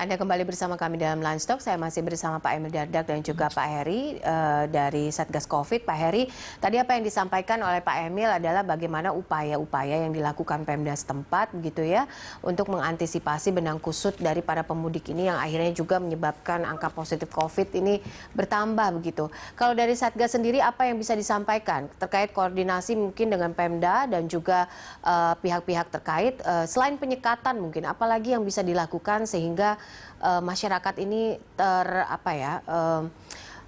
Anda kembali bersama kami dalam Lunch Talk. Saya masih bersama Pak Emil Dardak dan juga Pak Heri dari Satgas Covid. Pak Heri, tadi apa yang disampaikan oleh Pak Emil adalah bagaimana upaya-upaya yang dilakukan Pemda setempat begitu ya untuk mengantisipasi benang kusut dari para pemudik ini yang akhirnya juga menyebabkan angka positif Covid ini bertambah begitu. Kalau dari Satgas sendiri apa yang bisa disampaikan terkait koordinasi mungkin dengan Pemda dan juga pihak-pihak terkait selain penyekatan mungkin apalagi yang bisa dilakukan sehingga masyarakat ini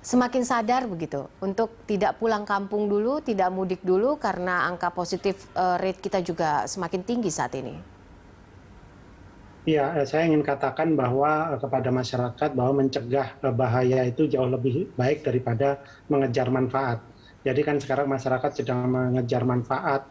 semakin sadar begitu untuk tidak pulang kampung dulu, tidak mudik dulu karena angka positif rate kita juga semakin tinggi saat ini. Iya, saya ingin katakan bahwa kepada masyarakat bahwa mencegah bahaya itu jauh lebih baik daripada mengejar manfaat. Jadi kan sekarang masyarakat sedang mengejar manfaat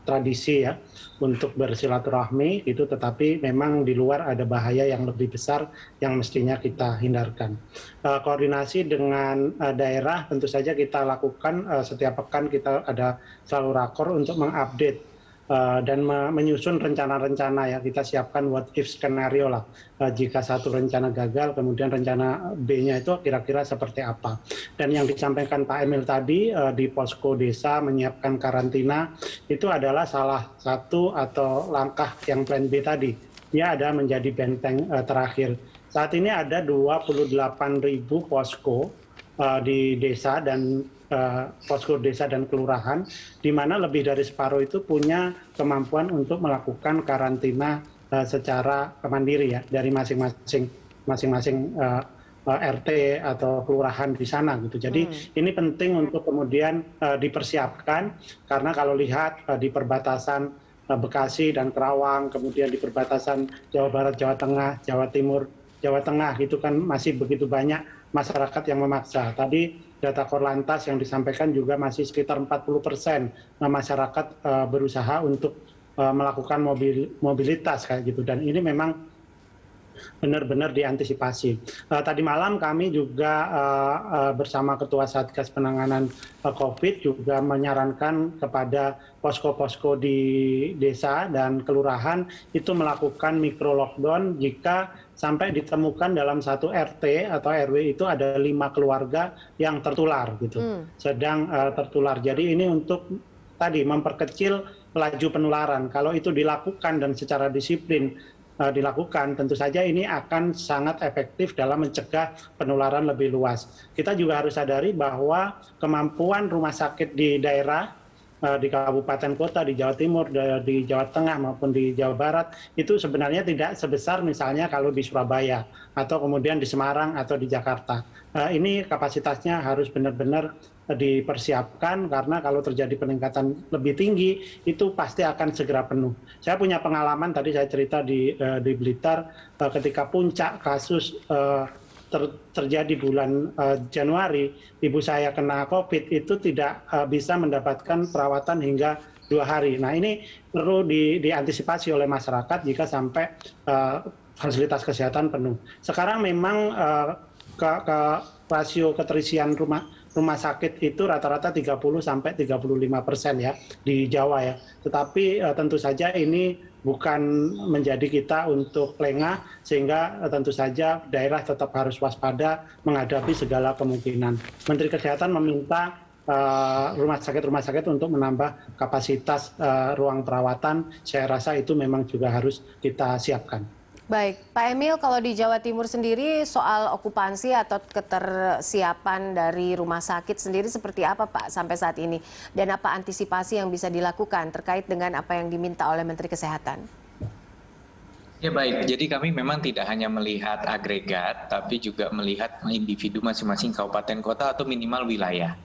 tradisi ya untuk bersilaturahmi itu, tetapi memang di luar ada bahaya yang lebih besar yang mestinya kita hindarkan. Koordinasi dengan daerah tentu saja kita lakukan setiap pekan, kita ada selalu rakor untuk mengupdate dan menyusun rencana-rencana ya, kita siapkan what if skenario lah, jika satu rencana gagal kemudian rencana B-nya itu kira-kira seperti apa. Dan yang disampaikan Pak Emil tadi di posko desa menyiapkan karantina itu adalah salah satu atau langkah yang plan B tadi, dia ada menjadi benteng terakhir. Saat ini ada 28.000 posko di desa dan posko desa dan kelurahan, di mana lebih dari separuh itu punya kemampuan untuk melakukan karantina secara mandiri ya dari masing-masing RT atau kelurahan di sana gitu. Jadi ini penting untuk kemudian dipersiapkan, karena kalau lihat di perbatasan Bekasi dan Kerawang, kemudian di perbatasan Jawa Barat, Jawa Tengah, Jawa Timur, Jawa Tengah itu kan masih begitu banyak masyarakat yang memaksa. Tadi data Korlantas yang disampaikan juga masih sekitar 40% masyarakat berusaha untuk melakukan mobilitas kayak gitu, dan ini memang benar-benar diantisipasi. Tadi malam kami juga bersama Ketua Satgas Penanganan COVID juga menyarankan kepada posko-posko di desa dan kelurahan itu melakukan mikro lockdown jika sampai ditemukan dalam satu RT atau RW itu ada 5 keluarga yang tertular gitu, sedang tertular. Jadi ini untuk tadi memperkecil laju penularan. Kalau itu dilakukan dan secara disiplin dilakukan, tentu saja ini akan sangat efektif dalam mencegah penularan lebih luas. Kita juga harus sadari bahwa kemampuan rumah sakit di daerah, di kabupaten kota, di Jawa Timur, di Jawa Tengah maupun di Jawa Barat itu sebenarnya tidak sebesar misalnya kalau di Surabaya atau kemudian di Semarang atau di Jakarta. Ini kapasitasnya harus benar-benar dipersiapkan, karena kalau terjadi peningkatan lebih tinggi itu pasti akan segera penuh. Saya punya pengalaman, tadi saya cerita di Blitar, ketika puncak kasus terjadi bulan Januari, ibu saya kena COVID itu tidak bisa mendapatkan perawatan hingga 2 hari. Nah ini perlu diantisipasi oleh masyarakat jika sampai fasilitas kesehatan penuh. Sekarang memang rasio keterisian rumah sakit itu rata-rata 30-35% ya di Jawa ya. Tetapi tentu saja ini bukan menjadi kita untuk lengah, sehingga tentu saja daerah tetap harus waspada menghadapi segala kemungkinan. Menteri Kesehatan meminta rumah sakit untuk menambah kapasitas ruang perawatan. Saya rasa itu memang juga harus kita siapkan. Baik, Pak Emil, kalau di Jawa Timur sendiri soal okupansi atau ketersiapan dari rumah sakit sendiri seperti apa Pak sampai saat ini? Dan apa antisipasi yang bisa dilakukan terkait dengan apa yang diminta oleh Menteri Kesehatan? Ya baik, jadi kami memang tidak hanya melihat agregat, tapi juga melihat individu masing-masing kabupaten kota atau minimal wilayah.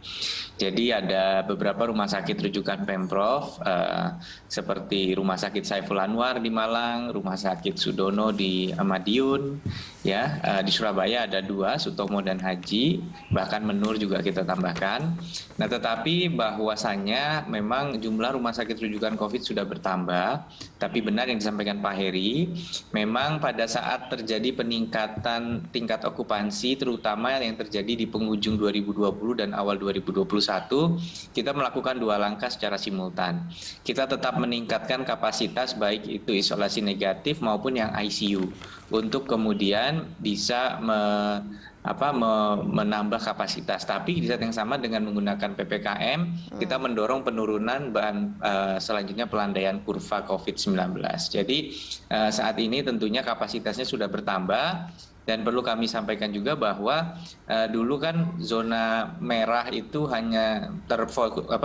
Jadi ada beberapa rumah sakit rujukan Pemprov, seperti Rumah Sakit Saiful Anwar di Malang, Rumah Sakit Sudono di Madiun, ya di Surabaya ada 2, Sutomo dan Haji, bahkan Menur juga kita tambahkan. Nah tetapi bahwasannya memang jumlah rumah sakit rujukan COVID sudah bertambah, tapi benar yang disampaikan Pak Heri, memang pada saat terjadi peningkatan tingkat okupansi, terutama yang terjadi di penghujung 2020 dan awal 2021, kita melakukan 2 langkah secara simultan. Kita tetap meningkatkan kapasitas baik itu isolasi negatif maupun yang ICU untuk kemudian bisa menambah kapasitas. Tapi di saat yang sama dengan menggunakan PPKM, kita mendorong penurunan selanjutnya pelandaian kurva COVID-19. Jadi saat ini tentunya kapasitasnya sudah bertambah. Dan perlu kami sampaikan juga bahwa dulu kan zona merah itu hanya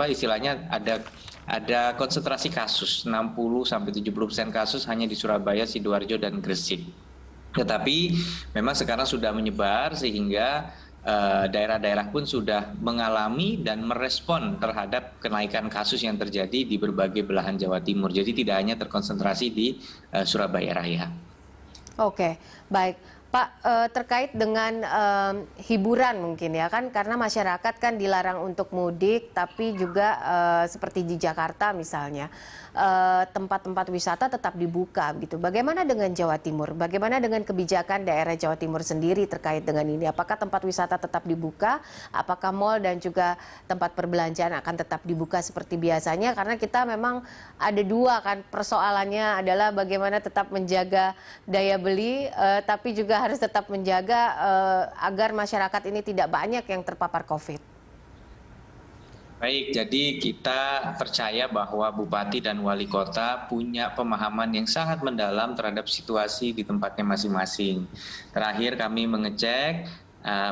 istilahnya ada konsentrasi kasus 60-70% kasus hanya di Surabaya, Sidoarjo dan Gresik. Tetapi memang sekarang sudah menyebar sehingga daerah-daerah pun sudah mengalami dan merespon terhadap kenaikan kasus yang terjadi di berbagai belahan Jawa Timur. Jadi tidak hanya terkonsentrasi di Surabaya Raya. Oke, baik. Pak, terkait dengan hiburan mungkin ya kan, karena masyarakat kan dilarang untuk mudik, tapi juga seperti di Jakarta misalnya, tempat-tempat wisata tetap dibuka gitu. Bagaimana dengan Jawa Timur? Bagaimana dengan kebijakan daerah Jawa Timur sendiri terkait dengan ini? Apakah tempat wisata tetap dibuka? Apakah mal dan juga tempat perbelanjaan akan tetap dibuka seperti biasanya? Karena kita memang ada 2 kan, persoalannya adalah bagaimana tetap menjaga daya beli, tapi juga harus tetap menjaga agar masyarakat ini tidak banyak yang terpapar COVID. Baik, jadi kita percaya bahwa Bupati dan Wali Kota punya pemahaman yang sangat mendalam terhadap situasi di tempatnya masing-masing. Terakhir kami mengecek,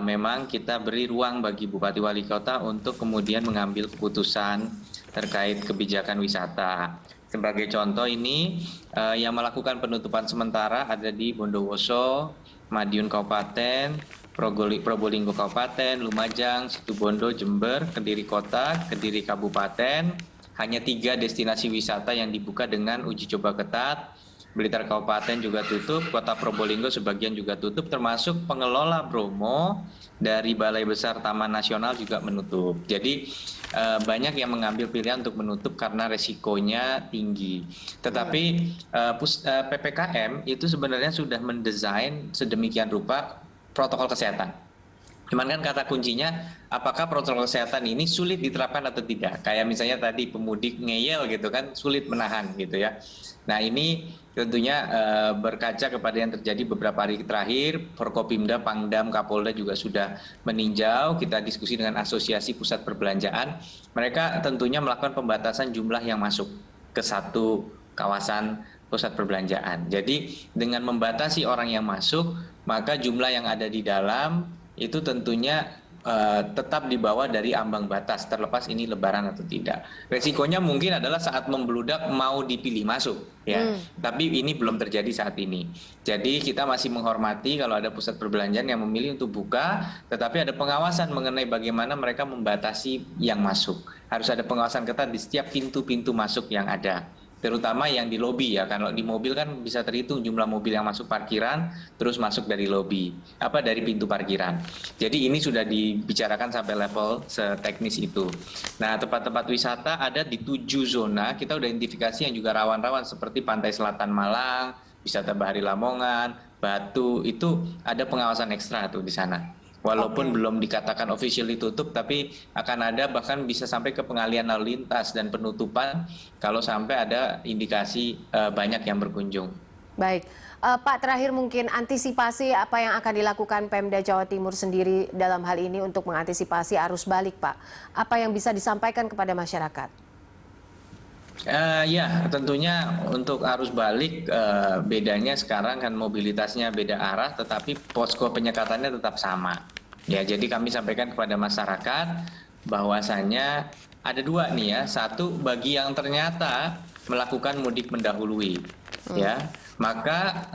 memang kita beri ruang bagi Bupati Wali Kota untuk kemudian mengambil keputusan terkait kebijakan wisata. Sebagai contoh ini, yang melakukan penutupan sementara ada di Bondowoso, Madiun Kabupaten, Probolinggo Kabupaten, Lumajang, Situbondo, Jember, Kediri Kota, Kediri Kabupaten. Hanya 3 destinasi wisata yang dibuka dengan uji coba ketat. Blitar Kabupaten juga tutup, Kota Probolinggo sebagian juga tutup, termasuk pengelola Bromo dari Balai Besar Taman Nasional juga menutup. Jadi banyak yang mengambil pilihan untuk menutup karena resikonya tinggi. Tetapi PPKM itu sebenarnya sudah mendesain sedemikian rupa protokol kesehatan. Cuman kan kata kuncinya, apakah protokol kesehatan ini sulit diterapkan atau tidak? Kayak misalnya tadi pemudik ngeyel gitu kan, sulit menahan gitu ya. Nah ini tentunya berkaca kepada yang terjadi beberapa hari terakhir, Forkopimda, Pangdam, Kapolda juga sudah meninjau, kita diskusi dengan Asosiasi Pusat Perbelanjaan. Mereka tentunya melakukan pembatasan jumlah yang masuk ke satu kawasan pusat perbelanjaan. Jadi dengan membatasi orang yang masuk, maka jumlah yang ada di dalam itu tentunya tetap di bawah dari ambang batas, terlepas ini lebaran atau tidak. Resikonya mungkin adalah saat membludak mau dipilih masuk, ya. Tapi ini belum terjadi saat ini. Jadi kita masih menghormati kalau ada pusat perbelanjaan yang memilih untuk buka, tetapi ada pengawasan mengenai bagaimana mereka membatasi yang masuk. Harus ada pengawasan ketat di setiap pintu-pintu masuk yang ada. Terutama yang di lobi ya, kalau di mobil kan bisa terhitung jumlah mobil yang masuk parkiran, terus masuk dari lobi, dari pintu parkiran. Jadi ini sudah dibicarakan sampai level seteknis itu. Nah, tempat-tempat wisata ada di 7 zona, kita udah identifikasi yang juga rawan-rawan seperti Pantai Selatan Malang, Wisata Bahari Lamongan, Batu, itu ada pengawasan ekstra tuh di sana. Walaupun belum dikatakan officially tutup, tapi akan ada bahkan bisa sampai ke pengalihan lalu lintas dan penutupan kalau sampai ada indikasi banyak yang berkunjung. Baik, Pak, terakhir mungkin antisipasi apa yang akan dilakukan Pemda Jawa Timur sendiri dalam hal ini untuk mengantisipasi arus balik, Pak? Apa yang bisa disampaikan kepada masyarakat? Ya, tentunya untuk arus balik bedanya sekarang kan mobilitasnya beda arah, tetapi posko penyekatannya tetap sama. Ya, jadi kami sampaikan kepada masyarakat bahwasannya ada 2 nih ya. Satu, bagi yang ternyata melakukan mudik mendahului, ya, maka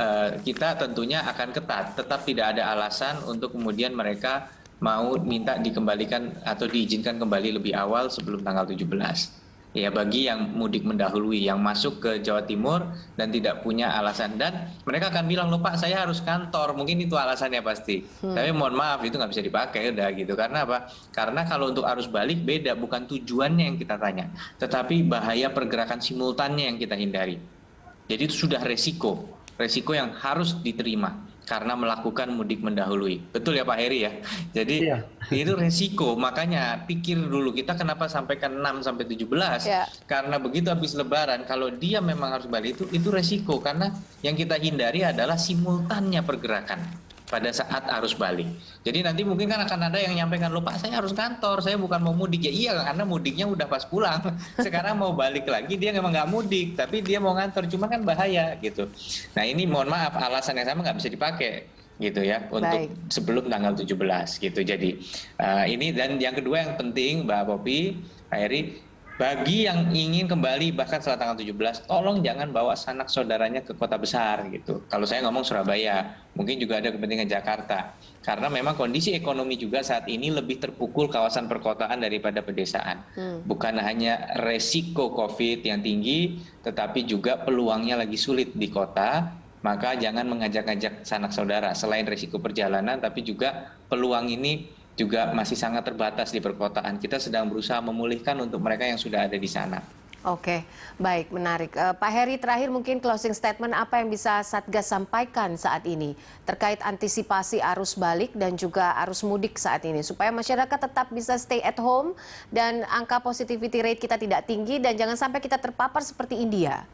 kita tentunya akan ketat. Tetap tidak ada alasan untuk kemudian mereka mau minta dikembalikan atau diizinkan kembali lebih awal sebelum tanggal 17. Ya, bagi yang mudik mendahului, yang masuk ke Jawa Timur dan tidak punya alasan, dan mereka akan bilang, loh Pak, saya harus kantor, mungkin itu alasannya pasti. Tapi mohon maaf, itu nggak bisa dipakai udah gitu. Karena apa? Karena kalau untuk arus balik beda, bukan tujuannya yang kita tanya, tetapi bahaya pergerakan simultannya yang kita hindari. Jadi itu sudah resiko. resiko yang harus diterima karena melakukan mudik mendahului. Betul ya Pak Heri ya? Jadi itu resiko, makanya pikir dulu kita kenapa sampaikan 6 sampai 17. Karena begitu habis lebaran, kalau dia memang harus balik itu resiko. Karena yang kita hindari adalah simultannya pergerakan pada saat arus balik. Jadi nanti mungkin kan akan ada yang nyampaikan, loh Pak saya harus kantor, saya bukan mau mudik. Ya iya, karena mudiknya udah pas pulang. Sekarang mau balik lagi dia memang nggak mudik, tapi dia mau ngantor, cuma kan bahaya gitu. Nah ini mohon maaf, alasan yang sama nggak bisa dipakai gitu ya untuk sebelum tanggal 17 gitu. Jadi ini, dan yang kedua yang penting Mbak Popi, Pak Heri, bagi yang ingin kembali bahkan setelah tanggal 17, tolong jangan bawa sanak saudaranya ke kota besar gitu. Kalau saya ngomong Surabaya, mungkin juga ada kepentingan Jakarta. Karena memang kondisi ekonomi juga saat ini lebih terpukul kawasan perkotaan daripada pedesaan. Bukan hanya resiko COVID yang tinggi, tetapi juga peluangnya lagi sulit di kota. Maka jangan mengajak-ajak sanak saudara. Selain resiko perjalanan, tapi juga peluang ini juga masih sangat terbatas di perkotaan. Kita sedang berusaha memulihkan untuk mereka yang sudah ada di sana. Oke, baik, menarik. Pak Heri, terakhir mungkin closing statement apa yang bisa Satgas sampaikan saat ini terkait antisipasi arus balik dan juga arus mudik saat ini supaya masyarakat tetap bisa stay at home dan angka positivity rate kita tidak tinggi dan jangan sampai kita terpapar seperti India.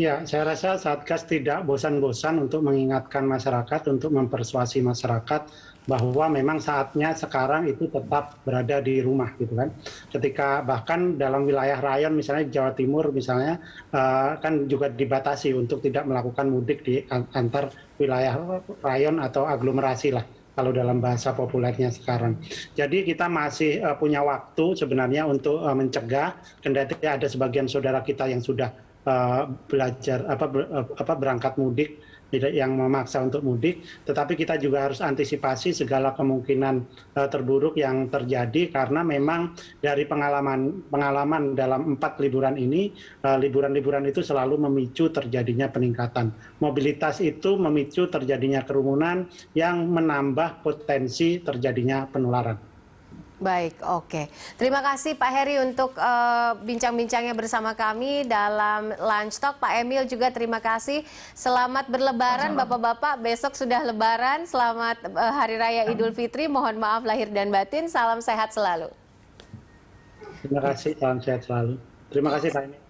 Ya, saya rasa Satgas tidak bosan-bosan untuk mengingatkan masyarakat, untuk mempersuasi masyarakat bahwa memang saatnya sekarang itu tetap berada di rumah gitu kan. Ketika bahkan dalam wilayah rayon misalnya Jawa Timur misalnya kan juga dibatasi untuk tidak melakukan mudik di antar wilayah rayon atau aglomerasi lah kalau dalam bahasa populernya sekarang. Jadi kita masih punya waktu sebenarnya untuk mencegah, kendati ada sebagian saudara kita yang sudah belajar berangkat mudik yang memaksa untuk mudik, tetapi kita juga harus antisipasi segala kemungkinan terburuk yang terjadi karena memang dari pengalaman dalam 4 liburan ini, liburan-liburan itu selalu memicu terjadinya peningkatan mobilitas, itu memicu terjadinya kerumunan yang menambah potensi terjadinya penularan. Baik, oke. Terima kasih Pak Heri untuk bincang-bincangnya bersama kami dalam Lunch Talk. Pak Emil juga terima kasih. Selamat berlebaran Bapak-Bapak, besok sudah lebaran. Selamat Hari Raya Idul Fitri, mohon maaf lahir dan batin. Salam sehat selalu. Terima kasih, salam sehat selalu. Terima kasih Pak Emil.